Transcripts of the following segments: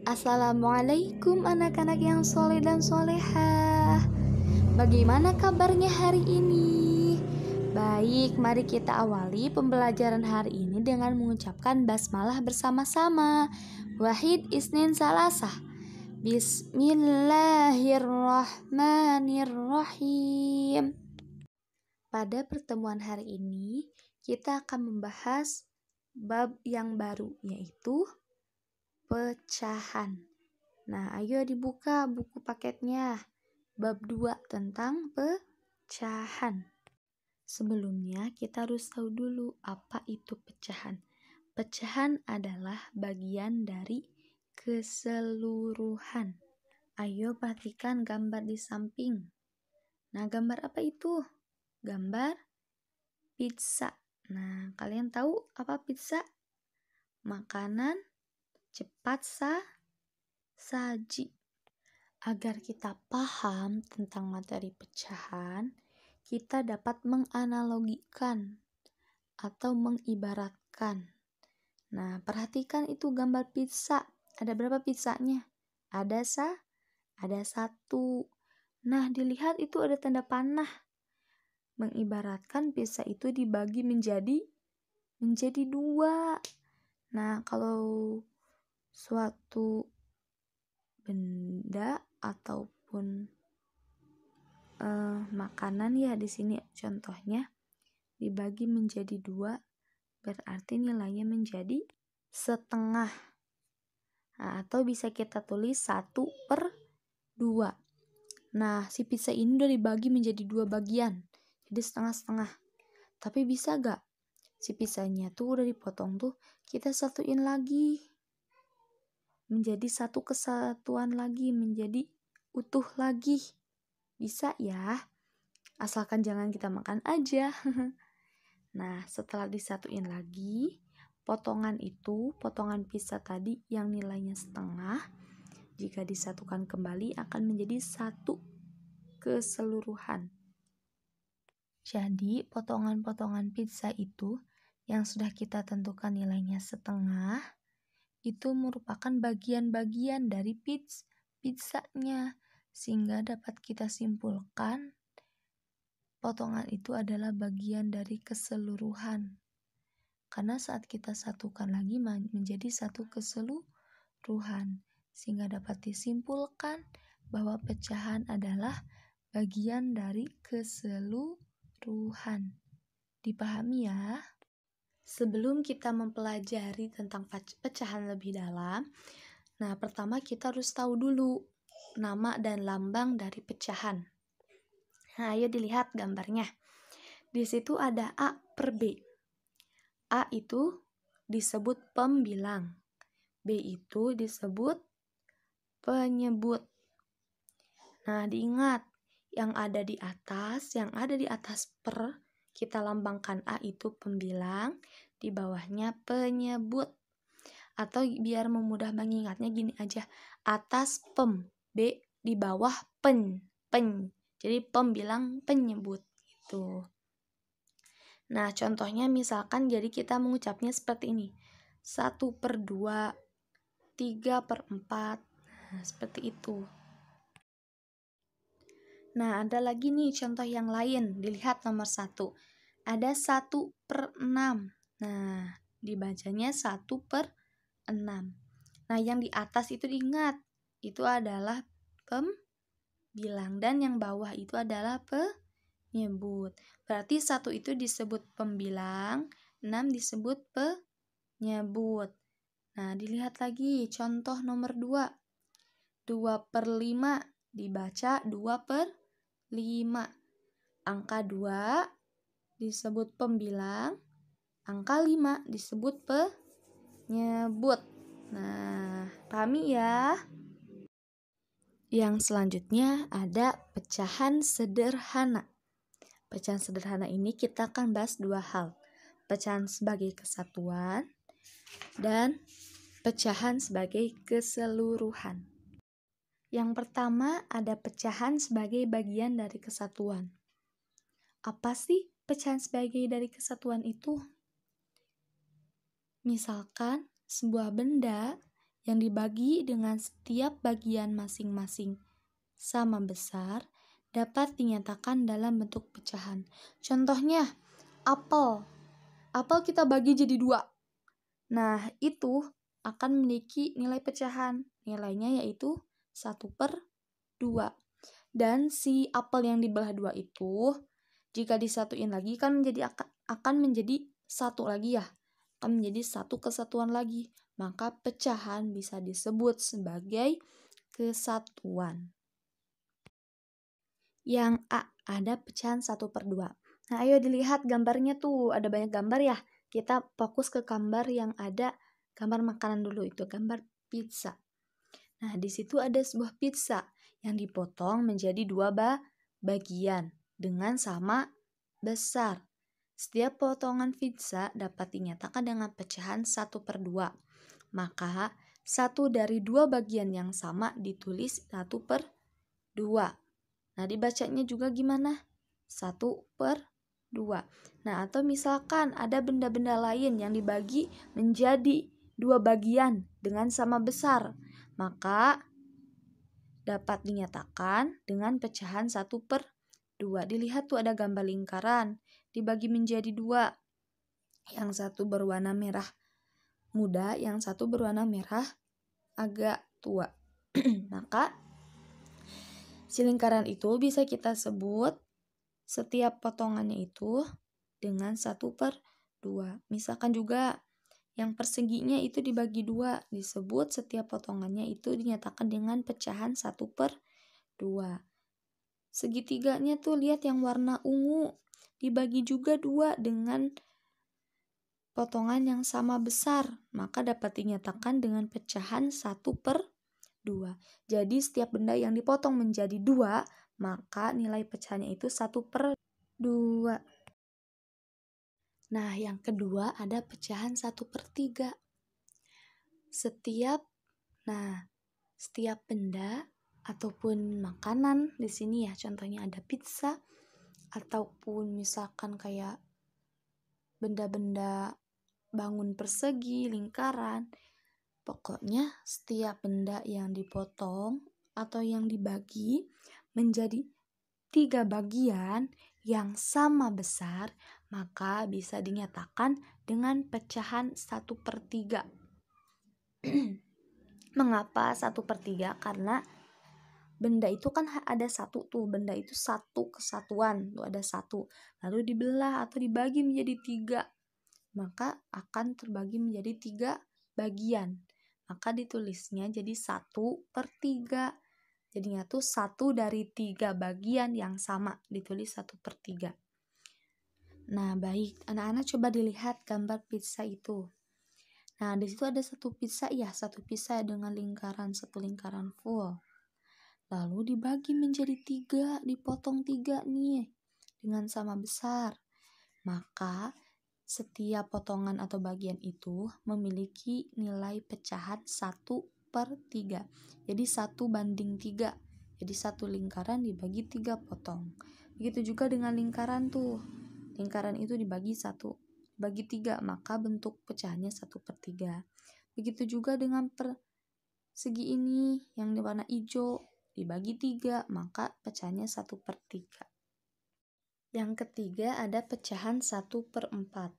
Assalamualaikum anak-anak yang soleh dan solehah. Bagaimana kabarnya hari ini? Baik, mari kita awali pembelajaran hari ini dengan mengucapkan basmalah bersama-sama. Wahid, Isnin, Salasah. Bismillahirrahmanirrahim. Pada pertemuan hari ini, kita akan membahas bab yang baru, yaitu pecahan. Nah, ayo dibuka buku paketnya. Bab 2 tentang pecahan. Sebelumnya kita harus tahu dulu apa itu pecahan. Pecahan adalah bagian dari keseluruhan. Ayo perhatikan gambar di samping. Nah, gambar apa itu? Gambar pizza. Nah, kalian tahu apa pizza? Makanan cepat saji. Agar kita paham tentang materi pecahan, kita dapat menganalogikan atau mengibaratkan. Nah, perhatikan itu gambar pizza. Ada berapa pizzanya? Ada satu. Nah, dilihat itu ada tanda panah. Mengibaratkan pizza itu dibagi menjadi dua. Nah, kalau suatu benda ataupun makanan ya di sini contohnya dibagi menjadi dua, berarti nilainya menjadi setengah. Nah, atau bisa kita tulis 1/2. Nah, si pizza ini udah dibagi menjadi dua bagian, jadi setengah-setengah. Tapi bisa gak si pizzanya tuh udah dipotong tuh kita satuin lagi menjadi satu kesatuan lagi, menjadi utuh lagi? Bisa ya, asalkan jangan kita makan aja. Nah, setelah disatuin lagi, potongan pizza tadi yang nilainya setengah, jika disatukan kembali akan menjadi satu keseluruhan. Jadi, potongan-potongan pizza itu yang sudah kita tentukan nilainya setengah, itu merupakan bagian-bagian dari pizzanya, sehingga dapat kita simpulkan potongan itu adalah bagian dari keseluruhan. Karena saat kita satukan lagi menjadi satu keseluruhan, sehingga dapat disimpulkan bahwa pecahan adalah bagian dari keseluruhan. Dipahami ya? Sebelum kita mempelajari tentang pecahan lebih dalam, nah pertama kita harus tahu dulu nama dan lambang dari pecahan. Nah, ayo dilihat gambarnya. Di situ ada A per B. A itu disebut pembilang, B itu disebut penyebut. Nah, diingat yang ada di atas per, kita lambangkan A itu pembilang, di bawahnya penyebut. Atau biar memudah mengingatnya gini aja, atas pem, B di bawah pen. Jadi pembilang penyebut gitu. Nah, contohnya misalkan jadi kita mengucapnya seperti ini. 1/2, 3/4. Nah, seperti itu. Nah, ada lagi nih contoh yang lain. Dilihat nomor 1. Ada 1/6. Nah, dibacanya 1/6. Nah, yang di atas itu diingat, itu adalah pembilang, dan yang bawah itu adalah penyebut. Berarti 1 itu disebut pembilang, 6 disebut penyebut. Nah, dilihat lagi contoh nomor 2. 2/5 dibaca 2/5. Angka 2 disebut pembilang, angka 5 disebut penyebut. Nah, pahami ya? Yang selanjutnya ada pecahan sederhana. Pecahan sederhana ini kita akan bahas dua hal. Pecahan sebagai kesatuan dan pecahan sebagai keseluruhan. Yang pertama ada pecahan sebagai bagian dari kesatuan. Apa sih pecahan sebagai dari kesatuan itu? Misalkan sebuah benda yang dibagi dengan setiap bagian masing-masing sama besar dapat dinyatakan dalam bentuk pecahan. Contohnya, apel. Apel kita bagi jadi 2. Nah, itu akan memiliki nilai pecahan. Nilainya yaitu 1/2. Dan si apel yang dibelah 2 itu, jika disatuin lagi kan akan menjadi 1 lagi ya. Akan menjadi 1 kesatuan lagi. Maka pecahan bisa disebut sebagai kesatuan. Yang A, ada pecahan 1/2. Nah, ayo dilihat gambarnya tuh, ada banyak gambar ya. Kita fokus ke gambar yang ada gambar makanan dulu, itu gambar pizza. Nah, di situ ada sebuah pizza yang dipotong menjadi 2 bagian dengan sama besar. Setiap potongan pizza dapat dinyatakan dengan pecahan 1/2. Maka 1 dari 2 bagian yang sama ditulis 1/2. Nah, dibacanya juga gimana? 1/2. Nah, atau misalkan ada benda-benda lain yang dibagi menjadi 2 bagian dengan sama besar, maka dapat dinyatakan dengan pecahan 1/2. Dilihat tuh ada gambar lingkaran, dibagi menjadi 2. Yang satu berwarna merah muda, yang satu berwarna merah agak tua. Maka si lingkaran itu bisa kita sebut setiap potongannya itu dengan 1/2. Misalkan juga yang perseginya itu dibagi 2, disebut setiap potongannya itu dinyatakan dengan pecahan 1/2. Segitiganya tuh lihat yang warna ungu, dibagi juga 2 dengan potongan yang sama besar, maka dapat dinyatakan dengan pecahan 1/2. Jadi setiap benda yang dipotong menjadi 2, maka nilai pecahannya itu 1/2. Nah, yang kedua ada pecahan 1/3. Setiap benda ataupun makanan di sini ya, contohnya ada pizza ataupun misalkan kayak benda-benda bangun persegi, lingkaran. Pokoknya setiap benda yang dipotong atau yang dibagi menjadi 3 bagian yang sama besar, maka bisa dinyatakan dengan pecahan 1/3. Mengapa 1/3? Karena benda itu kan ada 1 tuh, benda itu 1 kesatuan, tuh ada 1. Lalu dibelah atau dibagi menjadi 3, maka akan terbagi menjadi 3 bagian. Maka ditulisnya jadi 1/3. Jadinya tuh 1 dari 3 bagian yang sama, ditulis 1/3. Nah, baik, anak-anak coba dilihat gambar pizza itu. Nah, di situ ada satu pizza dengan lingkaran, 1 lingkaran full. Lalu dibagi menjadi 3, dipotong 3 nih dengan sama besar. Maka setiap potongan atau bagian itu memiliki nilai pecahan 1/3. Jadi 1/3. Jadi 1 lingkaran dibagi 3 potong. Begitu juga dengan lingkaran tuh. Lingkaran itu dibagi 3, maka bentuk pecahannya 1/3. Begitu juga dengan persegi ini yang warna hijau, dibagi 3, maka pecahannya 1/3. Yang ketiga ada pecahan 1/4.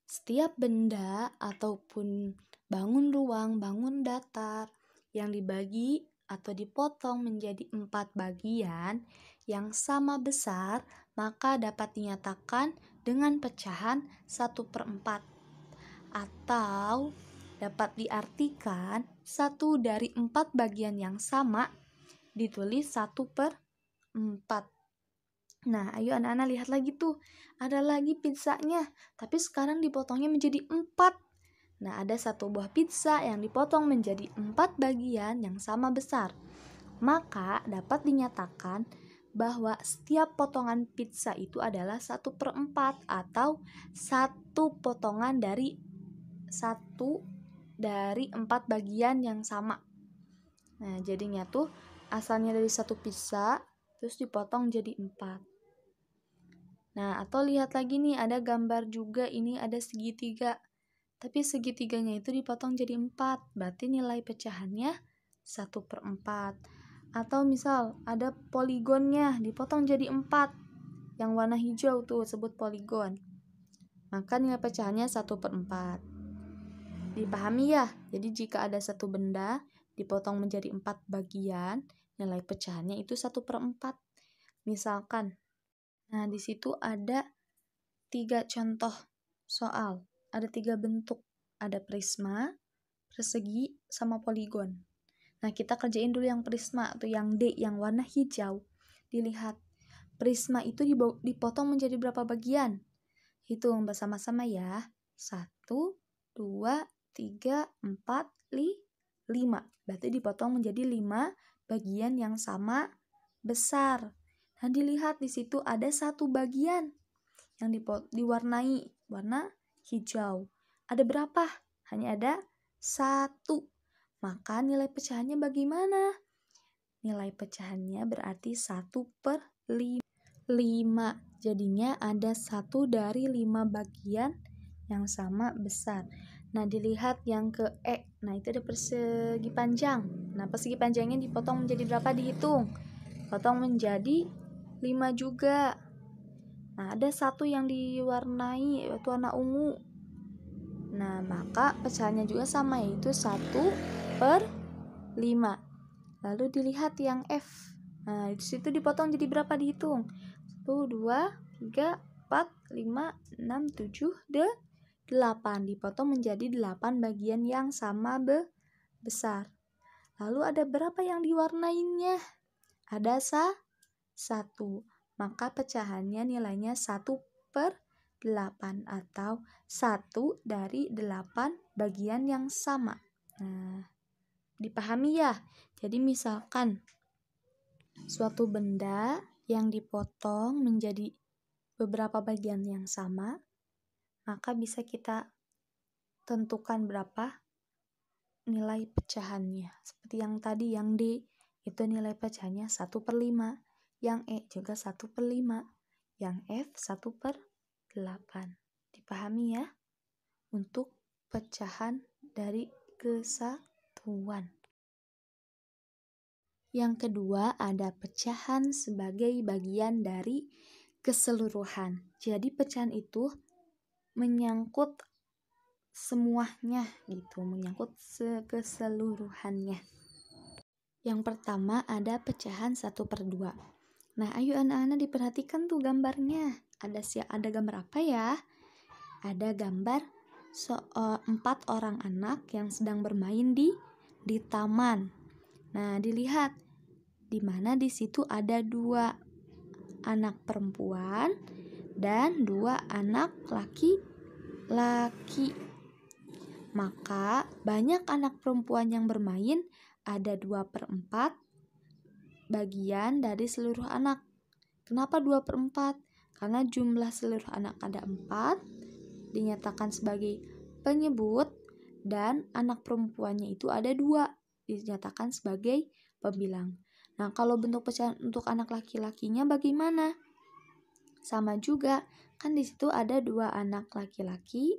Setiap benda ataupun bangun ruang, bangun datar yang dibagi atau dipotong menjadi 4 bagian yang sama besar, maka dapat dinyatakan dengan pecahan 1/4. Atau dapat diartikan 1 dari 4 bagian yang sama ditulis 1/4. Nah, ayo anak-anak lihat lagi tuh. Ada lagi pizzanya, tapi sekarang dipotongnya menjadi 4. Nah, ada satu buah pizza yang dipotong menjadi 4 bagian yang sama besar. Maka dapat dinyatakan bahwa setiap potongan pizza itu adalah 1/4 atau 1 potongan dari 4 bagian yang sama. Nah, jadinya tuh asalnya dari 1 pizza terus dipotong jadi 4. Nah, atau lihat lagi nih, ada gambar juga, ini ada segitiga. Tapi segitiganya itu dipotong jadi 4, berarti nilai pecahannya 1/4. Atau misal ada poligonnya dipotong jadi 4, yang warna hijau tuh sebut poligon, maka nilai pecahannya 1/4. Dipahami ya? Jadi jika ada satu benda dipotong menjadi 4 bagian, nilai pecahannya itu 1/4. Misalkan, nah di situ ada 3 contoh soal, ada 3 bentuk, ada prisma, persegi, sama poligon. Nah kita kerjain dulu yang prisma, atau yang D, yang warna hijau. Dilihat, prisma itu dipotong menjadi berapa bagian? Hitung bersama-sama ya. 1, 2, 3, 4, 5. Berarti dipotong menjadi 5 bagian yang sama besar. Nah dilihat di situ ada satu bagian yang diwarnai warna hijau. Ada berapa? Hanya ada 1. Maka nilai pecahannya bagaimana? Nilai pecahannya berarti 1/5. Jadinya ada 1 dari 5 bagian yang sama besar. Nah dilihat yang ke E. Nah itu ada persegi panjang. Nah persegi panjangnya dipotong menjadi berapa? Dihitung. Potong menjadi 5 juga. Nah ada 1 yang diwarnai yaitu warna ungu. Nah maka pecahannya juga sama, yaitu 1/5. Lalu dilihat yang F. Nah disitu dipotong jadi berapa? Dihitung. 1, 2, 3, 4, 5, 6, 7, 8. Dipotong menjadi 8 bagian yang sama besar. Lalu ada berapa yang diwarnainya? Ada 1. Maka pecahannya nilainya 1/8 atau 1 dari 8 bagian yang sama. Nah, dipahami ya? Jadi misalkan suatu benda yang dipotong menjadi beberapa bagian yang sama, maka bisa kita tentukan berapa nilai pecahannya. Seperti yang tadi, yang D itu nilai pecahannya 1/5, yang E juga 1/5, yang F 1/8. Dipahami ya? Untuk pecahan dari kesatuan. Yang kedua ada pecahan sebagai bagian dari keseluruhan. Jadi pecahan itu menyangkut semuanya gitu, menyangkut keseluruhannya. Yang pertama ada pecahan 1/2. Nah ayo anak-anak diperhatikan tuh gambarnya. Ada gambar apa ya? Ada gambar 4 orang anak yang sedang bermain di taman. Nah dilihat, di mana di situ ada 2 anak perempuan dan 2 anak laki-laki. Maka banyak anak perempuan yang bermain, ada 2/4 bagian dari seluruh anak. Kenapa 2/4? Karena jumlah seluruh anak ada 4, dinyatakan sebagai penyebut, dan anak perempuannya itu ada 2, dinyatakan sebagai pembilang. Nah, kalau bentuk pecahan untuk anak laki-lakinya bagaimana? Sama juga, kan di situ ada 2 anak laki-laki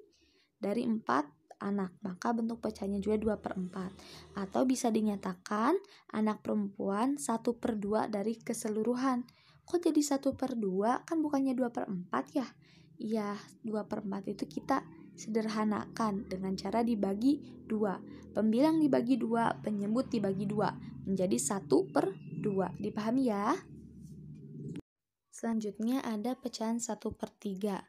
dari 4 anak, maka bentuk pecahannya juga 2/4. Atau bisa dinyatakan anak perempuan 1/2 dari keseluruhan. Kok jadi 1/2? Kan bukannya 2/4 ya? Iya, 2/4 itu kita sederhanakan dengan cara dibagi 2. Pembilang dibagi 2, penyebut dibagi 2, menjadi 1/2. Dipahami ya? Selanjutnya ada pecahan 1/3.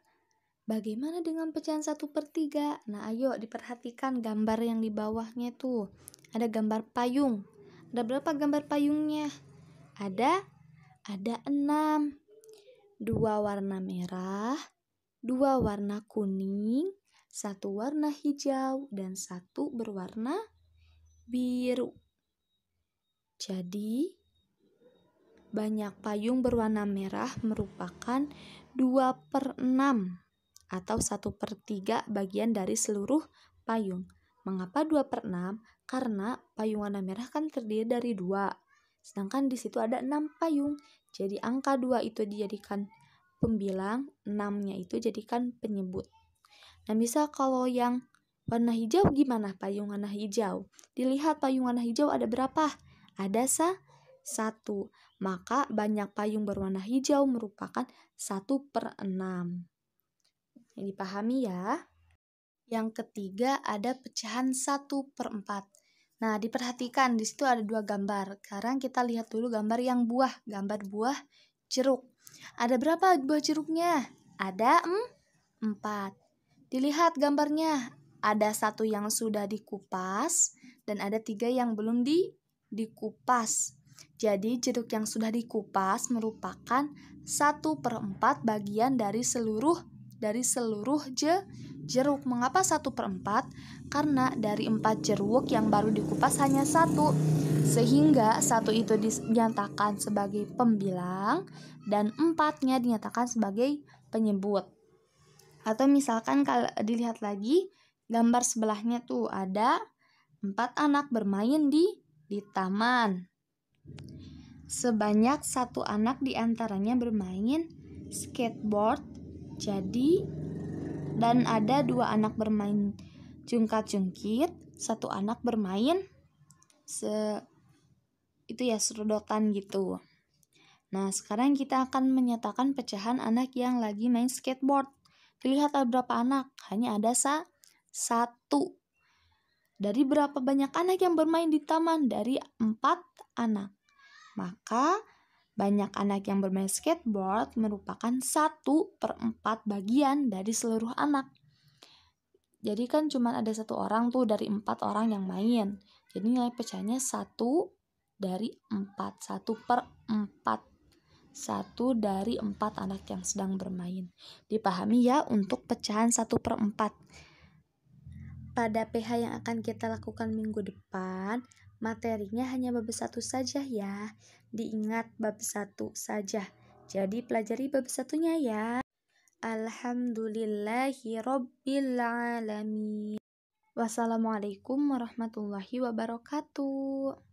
Bagaimana dengan pecahan 1/3? Nah ayo diperhatikan gambar yang di bawahnya tuh. Ada gambar payung. Ada berapa gambar payungnya? Ada 6. 2 warna merah, 2 warna kuning, 1 warna hijau, dan 1 berwarna biru. Jadi banyak payung berwarna merah merupakan 2/6 atau 1/3 bagian dari seluruh payung. Mengapa 2/6? Karena payung warna merah kan terdiri dari 2. Sedangkan di situ ada 6 payung. Jadi angka 2 itu dijadikan pembilang, 6-nya itu jadikan penyebut. Nah, misal kalau yang Warna hijau gimana payung warna hijau? Dilihat payung warna hijau ada berapa? Ada satu. Maka banyak payung berwarna hijau merupakan 1/6. Ini dipahami ya. Yang ketiga ada pecahan 1/4. Nah, diperhatikan di situ ada 2 gambar. Sekarang kita lihat dulu gambar yang gambar buah jeruk. Ada berapa buah jeruknya? Ada 4. Dilihat gambarnya, ada 1 yang sudah dikupas dan ada 3 yang belum dikupas. Jadi jeruk yang sudah dikupas merupakan 1/4 bagian dari seluruh jeruk. Mengapa 1/4? Karena dari 4 jeruk yang baru dikupas hanya 1, sehingga 1 itu dinyatakan sebagai pembilang dan 4-nya dinyatakan sebagai penyebut. Atau misalkan kalau dilihat lagi gambar sebelahnya tuh ada 4 anak bermain di taman. Sebanyak 1 anak diantaranya bermain skateboard. Dan ada 2 anak bermain jungkat-jungkit, 1 anak bermain serodotan gitu. Nah, sekarang kita akan menyatakan pecahan anak yang lagi main skateboard. Dilihat ada berapa anak? Hanya ada 1. Dari berapa banyak anak yang bermain di taman? Dari 4 anak. Maka banyak anak yang bermain skateboard merupakan 1/4 bagian dari seluruh anak. Jadi kan cuma ada 1 orang tuh dari 4 orang yang main. Jadi nilai pecahnya 1 dari 4. 1/4. 1 dari 4 anak yang sedang bermain. Dipahami ya untuk pecahan 1/4. Pada PH yang akan kita lakukan minggu depan, materinya hanya bab 1 saja ya. Diingat bab 1 saja. Jadi pelajari bab 1-nya ya. Alhamdulillahirabbil alamin. Wassalamualaikum warahmatullahi wabarakatuh.